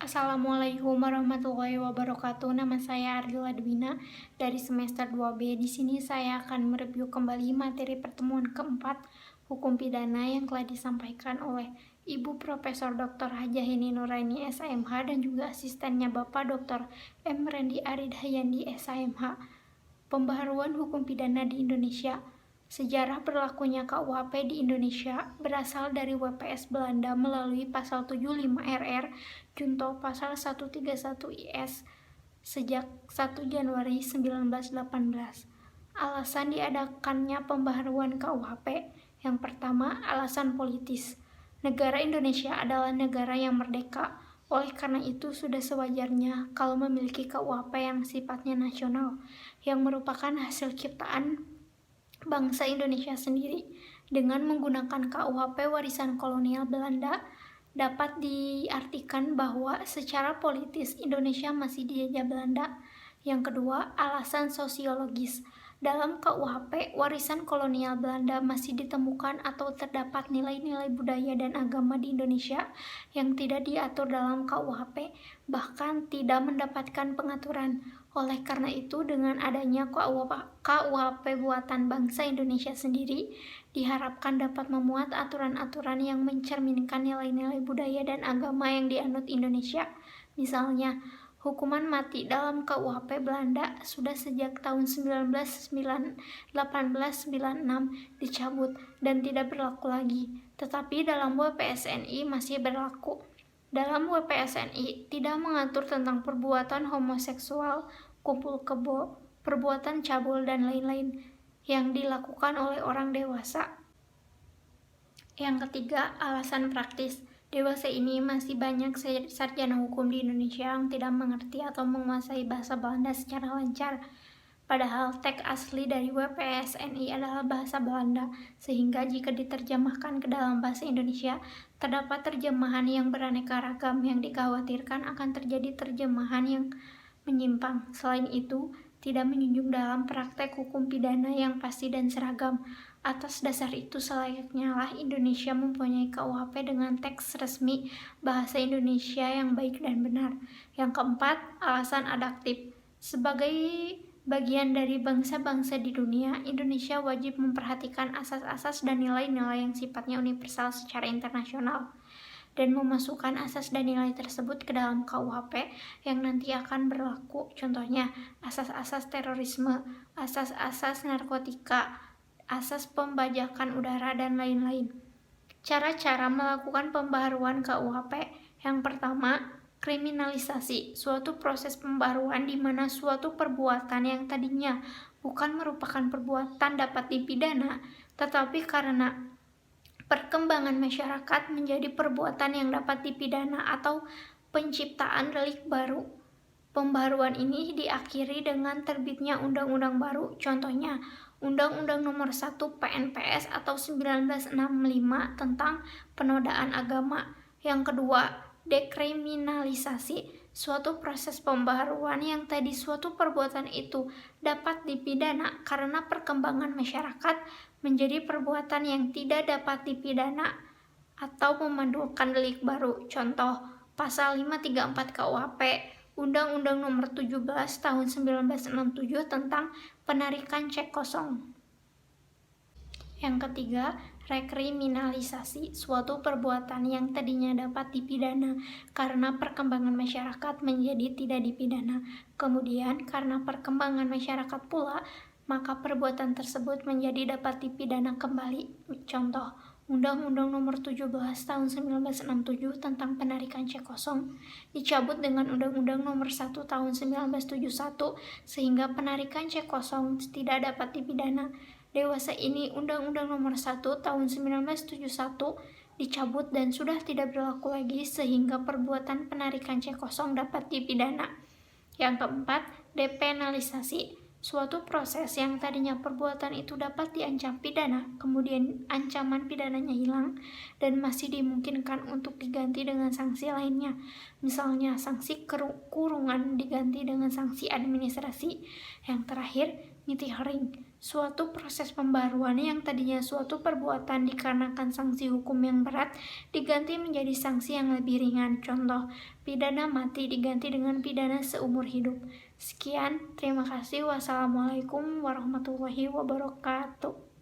Assalamualaikum warahmatullahi wabarakatuh. Nama saya Ardila Dwina dari semester 2B. Di sini saya akan mereview kembali materi pertemuan keempat hukum pidana yang telah disampaikan oleh Ibu Profesor Dr. Hajah Heni Nuraini SAMH dan juga asistennya Bapak Dr. M. Rendi Arid Hayandi SAMH. Pembaharuan hukum pidana di Indonesia. Sejarah berlakunya KUHP di Indonesia berasal dari WPS Belanda melalui pasal 75 RR Junto pasal 131 IS sejak 1 Januari 1918. Alasan diadakannya pembaharuan KUHP. Yang pertama, alasan politis. Negara Indonesia adalah negara yang merdeka. Oleh karena itu, sudah sewajarnya kalau memiliki KUHP yang sifatnya nasional, yang merupakan hasil ciptaan bangsa Indonesia sendiri. Dengan menggunakan KUHP warisan kolonial Belanda, dapat diartikan bahwa secara politis Indonesia masih dijajah Belanda. Yang kedua, alasan sosiologis. Dalam KUHP, warisan kolonial Belanda masih ditemukan atau terdapat nilai-nilai budaya dan agama di Indonesia yang tidak diatur dalam KUHP, bahkan tidak mendapatkan pengaturan. Oleh karena itu, dengan adanya KUHP buatan bangsa Indonesia sendiri, diharapkan dapat memuat aturan-aturan yang mencerminkan nilai-nilai budaya dan agama yang dianut Indonesia. Misalnya, hukuman mati dalam KUHP Belanda sudah sejak tahun 1896 dicabut dan tidak berlaku lagi, tetapi dalam WPSNI masih berlaku. Dalam WPSNI tidak mengatur tentang perbuatan homoseksual, kumpul kebo, perbuatan cabul, dan lain-lain yang dilakukan oleh orang dewasa. Yang ketiga, alasan praktis. Dewasa ini masih banyak sarjana hukum di Indonesia yang tidak mengerti atau menguasai bahasa Belanda secara lancar. Padahal teks asli dari WPSNI adalah bahasa Belanda, sehingga jika diterjemahkan ke dalam bahasa Indonesia, terdapat terjemahan yang beraneka ragam yang dikhawatirkan akan terjadi terjemahan yang menyimpang. Selain itu, tidak menjunjung dalam praktek hukum pidana yang pasti dan seragam. Atas dasar itu, selayaknya lah Indonesia mempunyai KUHP dengan teks resmi bahasa Indonesia yang baik dan benar. Yang keempat, alasan adaptif. Sebagai bagian dari bangsa-bangsa di dunia, Indonesia wajib memperhatikan asas-asas dan nilai-nilai yang sifatnya universal secara internasional, dan memasukkan asas dan nilai tersebut ke dalam KUHP yang nanti akan berlaku. Contohnya, asas-asas terorisme, asas-asas narkotika, asas pembajakan udara, dan lain-lain. Cara-cara melakukan pembaharuan KUHP. Yang pertama, kriminalisasi, suatu proses pembaharuan di mana suatu perbuatan yang tadinya bukan merupakan perbuatan dapat dipidana, tetapi karena perkembangan masyarakat menjadi perbuatan yang dapat dipidana atau penciptaan delik baru. Pembaharuan ini diakhiri dengan terbitnya undang-undang baru, contohnya Undang-Undang Nomor 1 PNPS atau 1965 tentang penodaan agama. Yang kedua, dekriminalisasi, suatu proses pembaharuan yang tadi suatu perbuatan itu dapat dipidana karena perkembangan masyarakat menjadi perbuatan yang tidak dapat dipidana atau memandukan delik baru. Contoh, pasal 534 KUHP, Undang-Undang Nomor 17 Tahun 1967 tentang penarikan cek kosong. Yang ketiga, rekriminalisasi, suatu perbuatan yang tadinya dapat dipidana karena perkembangan masyarakat menjadi tidak dipidana. Kemudian, karena perkembangan masyarakat pula, maka perbuatan tersebut menjadi dapat dipidana kembali. Contoh, Undang-Undang Nomor 17 Tahun 1967 tentang penarikan cek kosong dicabut dengan Undang-Undang Nomor 1 Tahun 1971 sehingga penarikan cek kosong tidak dapat dipidana. Dewasa ini Undang-Undang Nomor 1 Tahun 1971 dicabut dan sudah tidak berlaku lagi sehingga perbuatan penarikan cek kosong dapat dipidana. Yang keempat, depenalisasi, suatu proses yang tadinya perbuatan itu dapat diancam pidana, kemudian ancaman pidananya hilang dan masih dimungkinkan untuk diganti dengan sanksi lainnya. Misalnya, sanksi kurungan diganti dengan sanksi administrasi. Yang terakhir, mitihoring, Suatu proses pembaruan yang tadinya suatu perbuatan dikarenakan sanksi hukum yang berat diganti menjadi sanksi yang lebih ringan. Contoh, pidana mati diganti dengan pidana seumur hidup. Sekian, terima kasih. Wassalamualaikum warahmatullahi wabarakatuh.